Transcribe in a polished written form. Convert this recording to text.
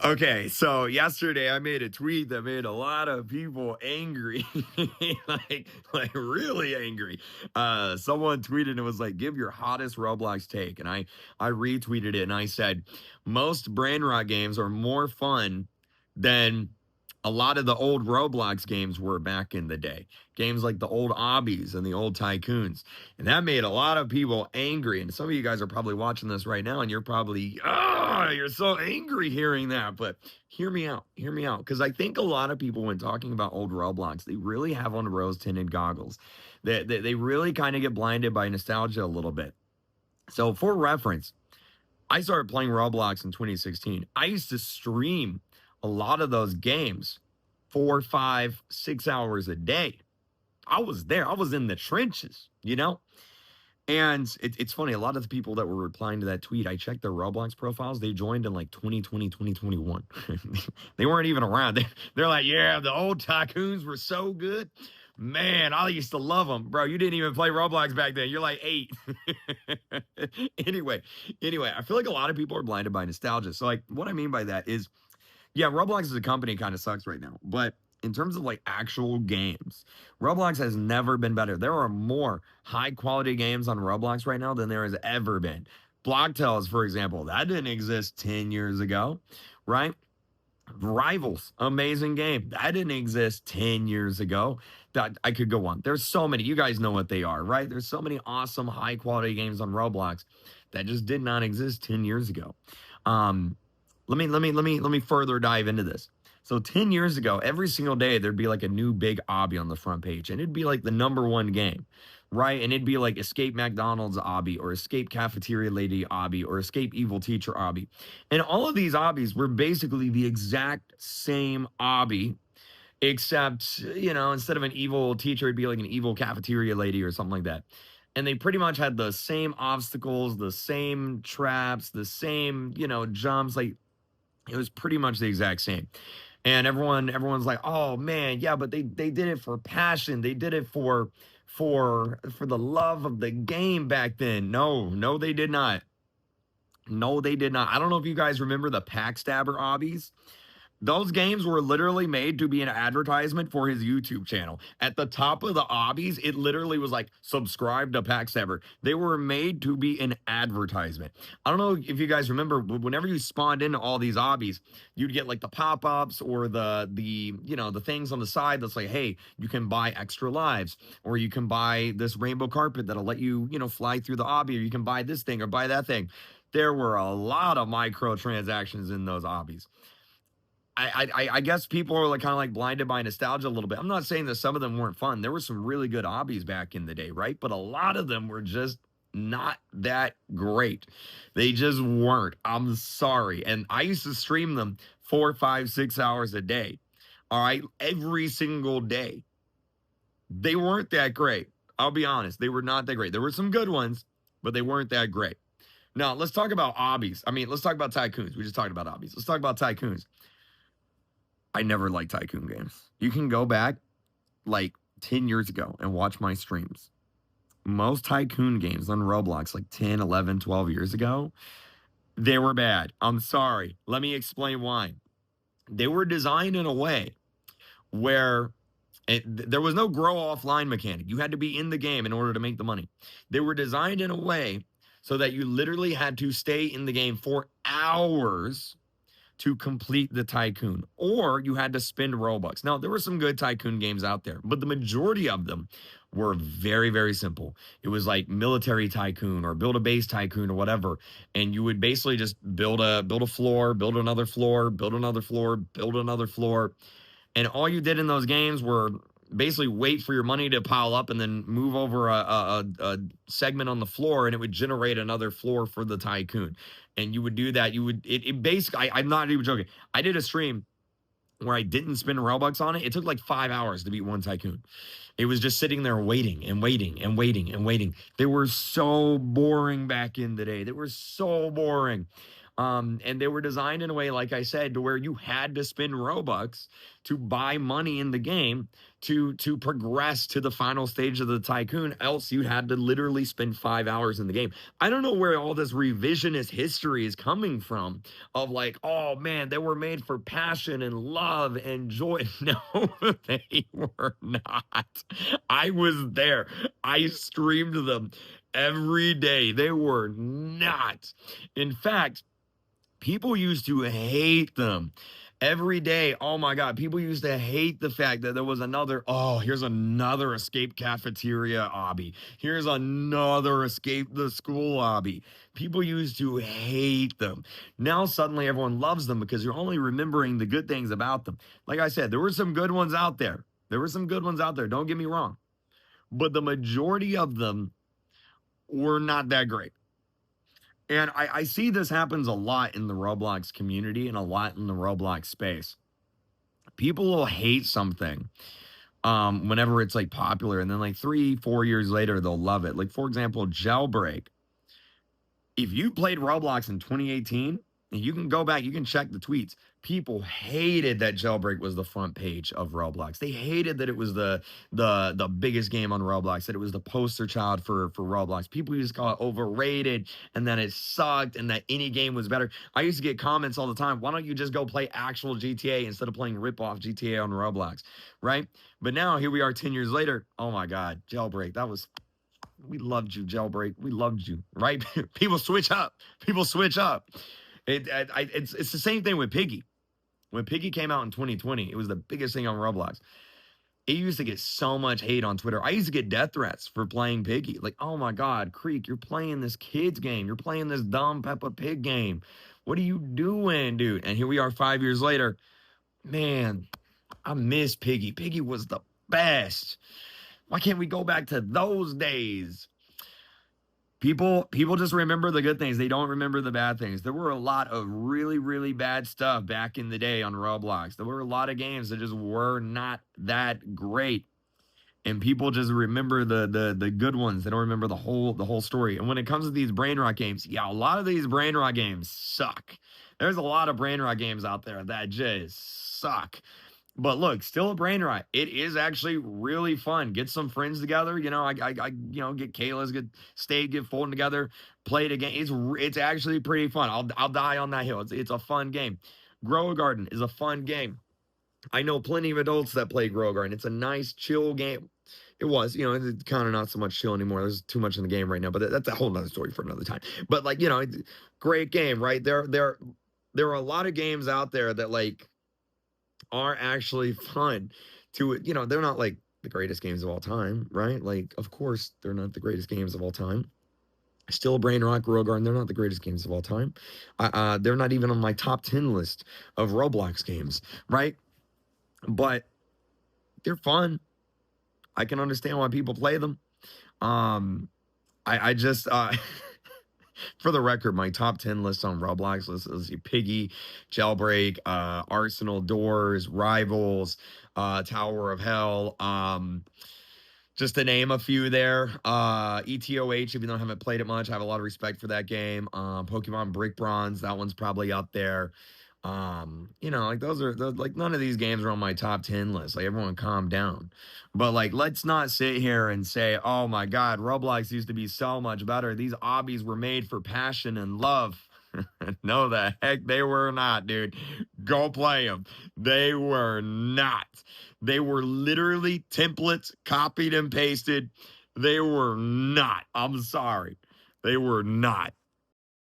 Okay, so yesterday I made a tweet that made a lot of people angry, like really angry. Someone tweeted and was like, "Give your hottest Roblox take," and I retweeted it and I said, "Most Brainrot games are more fun than a lot of the old Roblox games were back in the day. Games like the old Obbies and the old Tycoons." And that made a lot of people angry. And some of you guys are probably watching this right now and you're probably, you're so angry hearing that. But hear me out. Hear me out. Because I think a lot of people, when talking about old Roblox, they really have on rose tinted goggles. They really kind of get blinded by nostalgia a little bit. So, for reference, I started playing Roblox in 2016. I used to stream a lot of those games 4, 5, 6 hours a day. I was there. I was in the trenches, you know? And it's funny, a lot of the people that were replying to that tweet, I checked their Roblox profiles. They joined in like 2020, 2021. They weren't even around. They're like, yeah, the old tycoons were so good. Man, I used to love them. Bro, you didn't even play Roblox back then. You're like 8. anyway, anyway, I feel like a lot of people are blinded by nostalgia. So, like, what I mean by that is, yeah, Roblox as a company kind of sucks right now. But in terms of like actual games, Roblox has never been better. There are more high quality games on Roblox right now than there has ever been. Blocktails, for example, that didn't exist 10 years ago, right? Rivals, amazing game. That didn't exist 10 years ago. That I could go on. There's so many. You guys know what they are, right? There's so many awesome high quality games on Roblox that just did not exist 10 years ago. Um, let me further dive into this. So 10 years ago, every single day there'd be like a new big obby on the front page, and it'd be like the number one game, right? And it'd be like Escape McDonald's obby, or Escape Cafeteria Lady obby, or Escape Evil Teacher obby. And all of these obbies were basically the exact same obby, except, instead of an evil teacher, it'd be like an evil cafeteria lady or something like that. And they pretty much had the same obstacles, the same traps, the same, jumps. Like, it was pretty much the exact same. And everyone's like, "Oh man, yeah, but they did it for passion. They did it for the love of the game back then." No, no, they did not. No, they did not. I don't know if you guys remember the Pack Stabber obbies. Those games were literally made to be an advertisement for his YouTube channel. At the top of the obbies, it literally was like, subscribe to Packstabber. They were made to be an advertisement. I don't know if you guys remember, but whenever you spawned into all these obbies, you'd get like the pop-ups or the things on the side that's like, hey, you can buy extra lives, or you can buy this rainbow carpet that'll let you, fly through the obby, or you can buy this thing or buy that thing. There were a lot of microtransactions in those obbies. I guess people are like kind of like blinded by nostalgia a little bit. I'm not saying that some of them weren't fun. There were some really good obbies back in the day, right? But a lot of them were just not that great. They just weren't. I'm sorry. And I used to stream them 4, 5, 6 hours a day. All right. Every single day. They weren't that great. I'll be honest. They were not that great. There were some good ones, but they weren't that great. Now, let's talk about obbies. I mean, let's talk about tycoons. We just talked about obbies. Let's talk about tycoons. I never liked tycoon games. You can go back like 10 years ago and watch my streams. Most tycoon games on Roblox, like 10, 11, 12 years ago, they were bad. I'm sorry. Let me explain why. They were designed in a way where there was no grow offline mechanic. You had to be in the game in order to make the money. They were designed in a way so that you literally had to stay in the game for hours to complete the tycoon, or you had to spend Robux. Now, there were some good tycoon games out there, but the majority of them were very, very simple. It was like military tycoon or build a base tycoon or whatever. And you would basically just build a floor, build another floor, build another floor, build another floor. And all you did in those games were basically wait for your money to pile up and then move over a segment on the floor, and it would generate another floor for the tycoon. And you would do that. It basically, I'm not even joking. I did a stream where I didn't spend Robux on it. It took like 5 hours to beat one tycoon. It was just sitting there waiting and waiting and waiting and waiting. They were so boring back in the day. They were so boring. And they were designed in a way, like I said, to where you had to spend Robux to buy money in the game to progress to the final stage of the tycoon. Else you had to literally spend 5 hours in the game. I don't know where all this revisionist history is coming from of like, oh man, they were made for passion and love and joy. No, they were not. I was there. I streamed them every day. They were not. In fact, people used to hate them every day. Oh my God. People used to hate the fact that there was another, oh, here's another escape cafeteria obby. Here's another escape the school obby. People used to hate them. Now suddenly everyone loves them because you're only remembering the good things about them. Like I said, there were some good ones out there. There were some good ones out there. Don't get me wrong. But the majority of them were not that great. And I see this happens a lot in the Roblox community and a lot in the Roblox space. People will hate something whenever it's like popular, and then like 3, 4 years later, they'll love it. Like, for example, Jailbreak. If you played Roblox in 2018, and you can go back, you can check the tweets. People hated that Jailbreak was the front page of Roblox. They hated that it was the biggest game on Roblox, that it was the poster child for Roblox. People used to call it overrated and that it sucked and that any game was better. I used to get comments all the time. Why don't you just go play actual GTA instead of playing rip-off GTA on Roblox, right? But now here we are 10 years later. Oh my God, Jailbreak. We loved you, Jailbreak. We loved you, right? People switch up. People switch up. It's the same thing with Piggy. When Piggy came out in 2020, it was the biggest thing on Roblox. It used to get so much hate on Twitter. I used to get death threats for playing Piggy. Like, oh my God, Kreek, you're playing this kid's game. You're playing this dumb Peppa Pig game. What are you doing, dude? And here we are 5 years later. Man, I miss Piggy. Piggy was the best. Why can't we go back to those days? People just remember the good things. They don't remember the bad things. There were a lot of really, really bad stuff back in the day on Roblox. There were a lot of games that just were not that great. And people just remember the good ones. They don't remember the whole story. And when it comes to these Brainrot games, yeah, a lot of these Brainrot games suck. There's a lot of Brainrot games out there that just suck. But look, still a brain rot. It is actually really fun. Get some friends together. Get Kayla's, get Stay, get Fulton together, play it again. It's actually pretty fun. I'll die on that hill. It's a fun game. Grow a Garden is a fun game. I know plenty of adults that play Grow a Garden. It's a nice, chill game. It was, it's kind of not so much chill anymore. There's too much in the game right now, but that's a whole nother story for another time. But it's a great game, right? There are a lot of games out there that are actually fun they're not like the greatest games of all time, right? Like, of course, they're not the greatest games of all time. Still, Brainrot, Grow Garden, they're not the greatest games of all time. They're not even on my top 10 list of Roblox games, right? But they're fun. I can understand why people play them. I just for the record, my top 10 list on Roblox is Piggy, Jailbreak, Arsenal, Doors, Rivals, Tower of Hell, just to name a few there. ETOH, even though I haven't played it much, I have a lot of respect for that game. Pokemon Brick Bronze, that one's probably up there. Those are none of these games are on my top 10 list. Like, everyone calm down. But let's not sit here and say, oh my God, Roblox used to be so much better. These obbies were made for passion and love. No, the heck they were not, dude. Go play them. They were not. They were literally templates copied and pasted. They were not. I'm sorry. They were not.